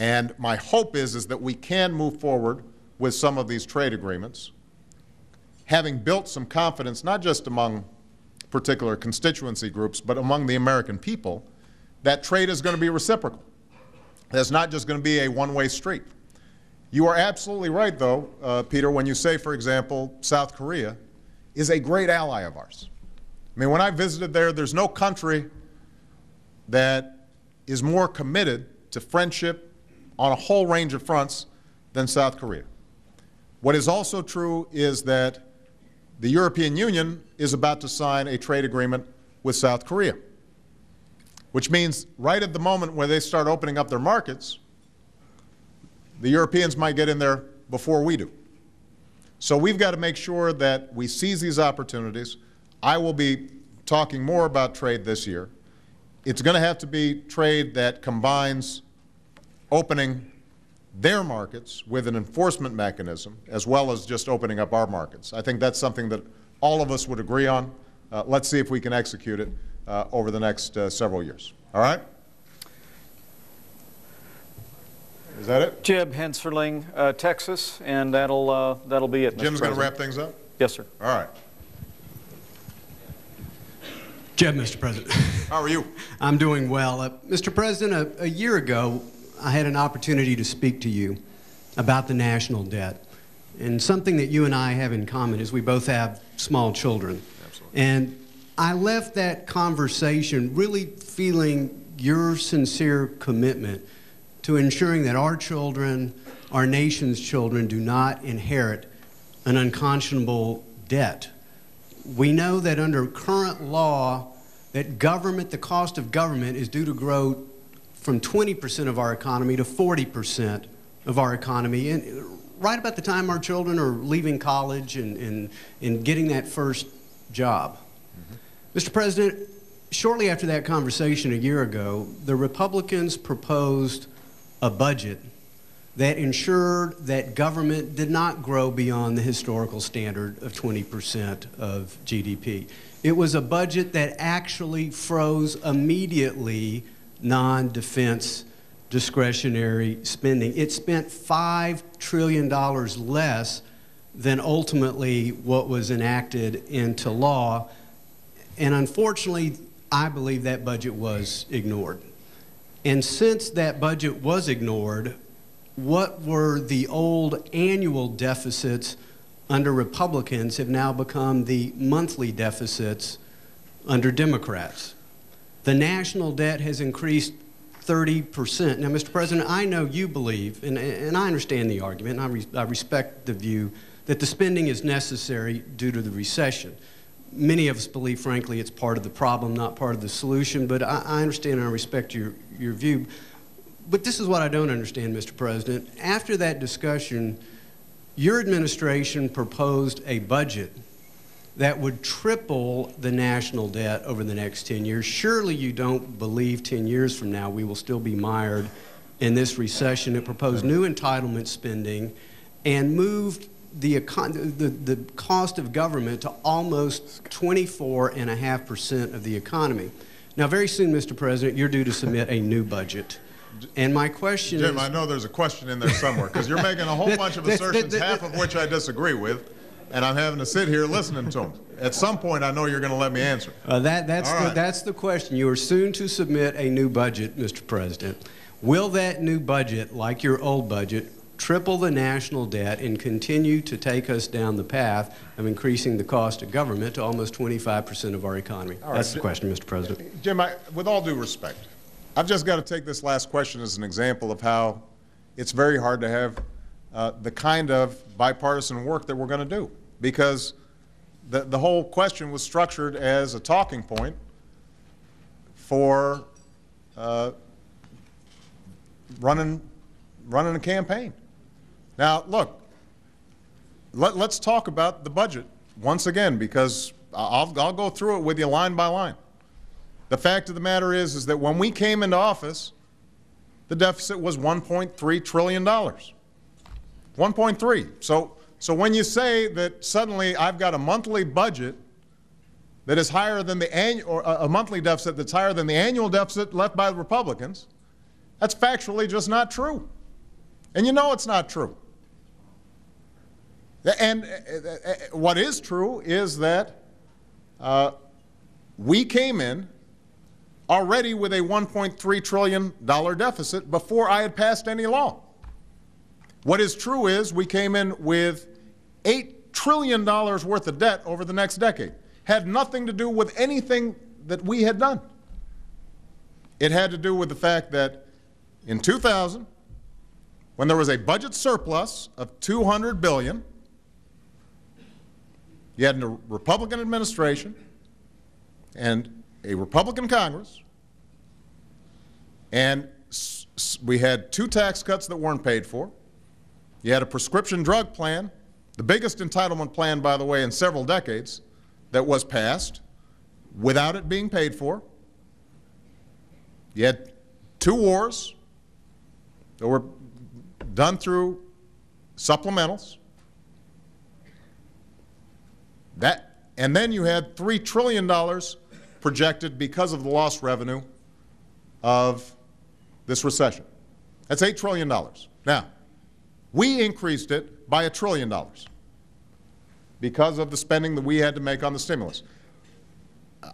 And my hope is that we can move forward with some of these trade agreements, having built some confidence, not just among particular constituency groups, but among the American people, that trade is going to be reciprocal. That's not just going to be a one-way street. You are absolutely right, though, Peter, when you say, for example, South Korea is a great ally of ours. I mean, when I visited there, there's no country that is more committed to friendship on a whole range of fronts than South Korea. What is also true is that the European Union is about to sign a trade agreement with South Korea, which means right at the moment when they start opening up their markets, the Europeans might get in there before we do. So we've got to make sure that we seize these opportunities. I will be talking more about trade this year. It's going to have to be trade that combines opening their markets with an enforcement mechanism as well as just opening up our markets. I think that's something that all of us would agree on. Let's see if we can execute it over the next several years. All right? Is that it? Jeb Hensarling, Texas, and that'll be it. Jim's going to wrap things up? Yes, sir. All right. Jeb, Mr. President. How are you? I'm doing well. Mr. President, a year ago, I had an opportunity to speak to you about the national debt. And something that you and I have in common is we both have small children. Absolutely. And I left that conversation really feeling your sincere commitment to ensuring that our children, our nation's children, do not inherit an unconscionable debt. We know that under current law, that government, the cost of government is due to grow from 20% of our economy to 40% of our economy. And right about the time our children are leaving college and getting that first job. Mr. President, shortly after that conversation a year ago, the Republicans proposed a budget that ensured that government did not grow beyond the historical standard of 20% of GDP. It was a budget that actually froze immediately non-defense discretionary spending. It spent $5 trillion less than ultimately what was enacted into law. And unfortunately, I believe that budget was ignored. And since that budget was ignored, what were the old annual deficits under Republicans have now become the monthly deficits under Democrats. The national debt has increased 30%. Now, Mr. President, I know you believe, and I understand the argument, and I respect the view that the spending is necessary due to the recession. Many of us believe, frankly, it's part of the problem, not part of the solution, but I understand and I respect your view. But this is what I don't understand, Mr. President. After that discussion, your administration proposed a budget that would triple the national debt over the next 10 years. Surely you don't believe 10 years from now we will still be mired in this recession. It proposed new entitlement spending and moved the cost of government to almost 24.5% of the economy. Now, very soon, Mr. President, you're due to submit a new budget. And my question is... Jim, I know there's a question in there somewhere, because you're making a whole bunch of assertions, half of which I disagree with, and I'm having to sit here listening to them. At some point, I know you're going to let me answer. That's the question. You are soon to submit a new budget, Mr. President. Will that new budget, like your old budget, triple the national debt and continue to take us down the path of increasing the cost of government to almost 25% of our economy? That's the question, Mr. President. Jim, with all due respect, I've just got to take this last question as an example of how it's very hard to have the kind of bipartisan work that we're going to do, because the whole question was structured as a talking point for running a campaign. Now, look, let's talk about the budget once again, because I'll go through it with you line by line. The fact of the matter is that when we came into office, the deficit was $1.3 trillion. 1.3. So when you say that suddenly I've got a monthly budget that is higher than the annual, or a monthly deficit that's higher than the annual deficit left by the Republicans, That's factually just not true. And you know it's not true. And what is true is that we came in already with a $1.3 trillion deficit before I had passed any law. What is true is we came in with $8 trillion worth of debt over the next decade. Had nothing to do with anything that we had done. It had to do with the fact that in 2000, when there was a budget surplus of $200 billion, you had a Republican administration and a Republican Congress, and we had 2 tax cuts that weren't paid for. You had a prescription drug plan, the biggest entitlement plan, by the way, in several decades, that was passed without it being paid for. You had 2 wars that were done through supplementals. And then you had $3 trillion projected because of the lost revenue of this recession. That's $8 trillion. Now, we increased it by $1 trillion because of the spending that we had to make on the stimulus.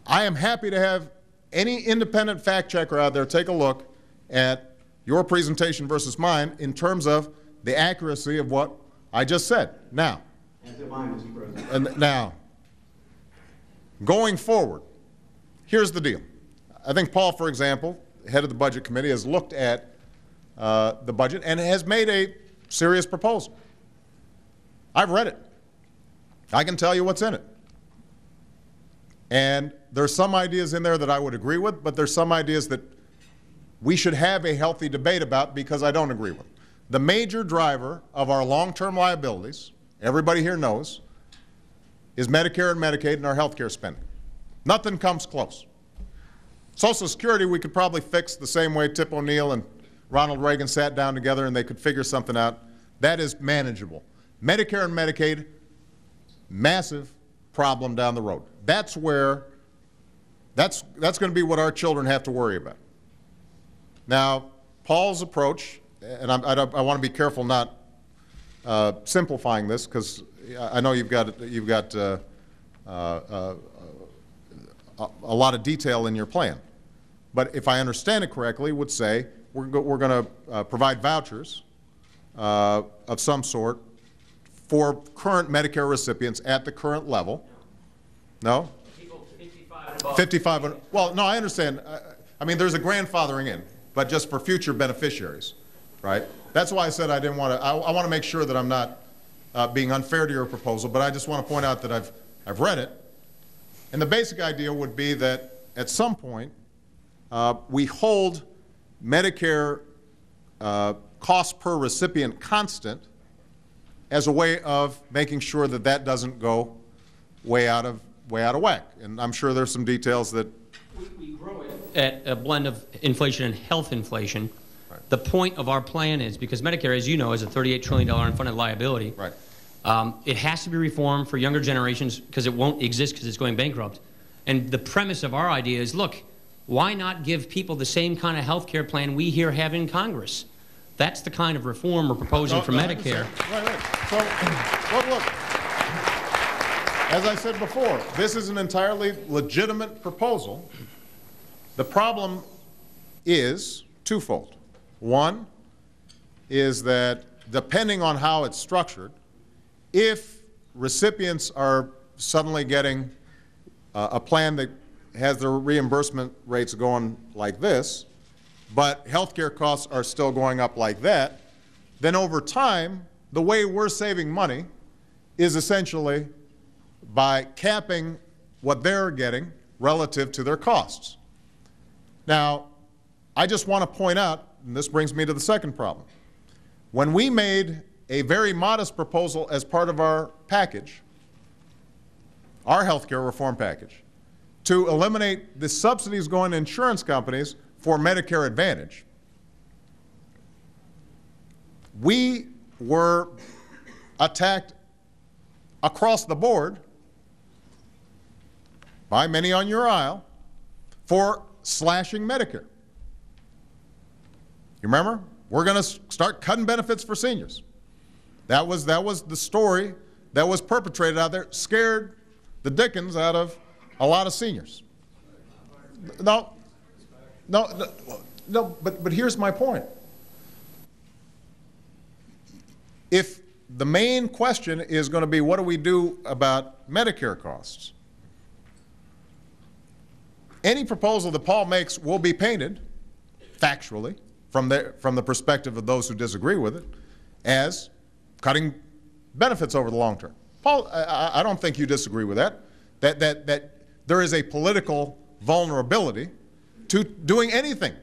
I am happy to have any independent fact checker out there take a look at your presentation versus mine in terms of the accuracy of what I just said. Now, now, going forward, here's the deal. I think Paul, for example, head of the Budget Committee, has looked at the budget and has made a serious proposal. I've read it. I can tell you what's in it. And there's some ideas in there that I would agree with, but there's some ideas that we should have a healthy debate about because I don't agree with. The major driver of our long-term liabilities, everybody here knows, is Medicare and Medicaid and our health care spending. Nothing comes close. Social Security we could probably fix the same way Tip O'Neill and Ronald Reagan sat down together and they could figure something out. That is manageable. Medicare and Medicaid, massive problem down the road. That's where, that's going to be what our children have to worry about. Now, Paul's approach, and I want to be careful not simplifying this because I know you've got a lot of detail in your plan. But if I understand it correctly, would say we're going to provide vouchers of some sort for current Medicare recipients at the current level. No? People 55 and above. 55. Well, no, I understand. I mean, there's a grandfathering in, but just for future beneficiaries, right? That's why I said I didn't want to. I want to make sure that I'm not being unfair to your proposal, but I just want to point out that I've read it, and the basic idea would be that at some point we hold Medicare cost per recipient constant as a way of making sure that that doesn't go way out of whack. And I'm sure there's some details that We grow it at a blend of inflation and health inflation. Right. The point of our plan is, because Medicare, as you know, is a $38 trillion unfunded liability. Right. It has to be reformed for younger generations because it won't exist because it's going bankrupt. And the premise of our idea is, look, why not give people the same kind of health care plan we here have in Congress? That's the kind of reform we're proposing for Medicare. Right. So, look, as I said before, this is an entirely legitimate proposal. The problem is twofold. One is that depending on how it's structured, if recipients are suddenly getting a plan that has their reimbursement rates going like this, but healthcare costs are still going up like that, then over time, the way we're saving money is essentially by capping what they're getting relative to their costs. Now, I just want to point out, and this brings me to the second problem. When we made a very modest proposal as part of our package, our health care reform package, to eliminate the subsidies going to insurance companies for Medicare Advantage, we were attacked across the board by many on your aisle for slashing Medicare. You remember? We're going to start cutting benefits for seniors. That was the story that was perpetrated out there, scared the dickens out of a lot of seniors. No, but here's my point. If the main question is going to be what do we do about Medicare costs, any proposal that Paul makes will be painted factually from the perspective of those who disagree with it as cutting benefits over the long term. Paul, I don't think you disagree with that. That there is a political vulnerability to doing anything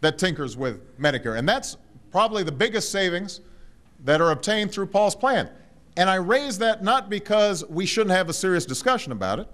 that tinkers with Medicare, and that's probably the biggest savings that are obtained through Paul's plan. And I raise that not because we shouldn't have a serious discussion about it,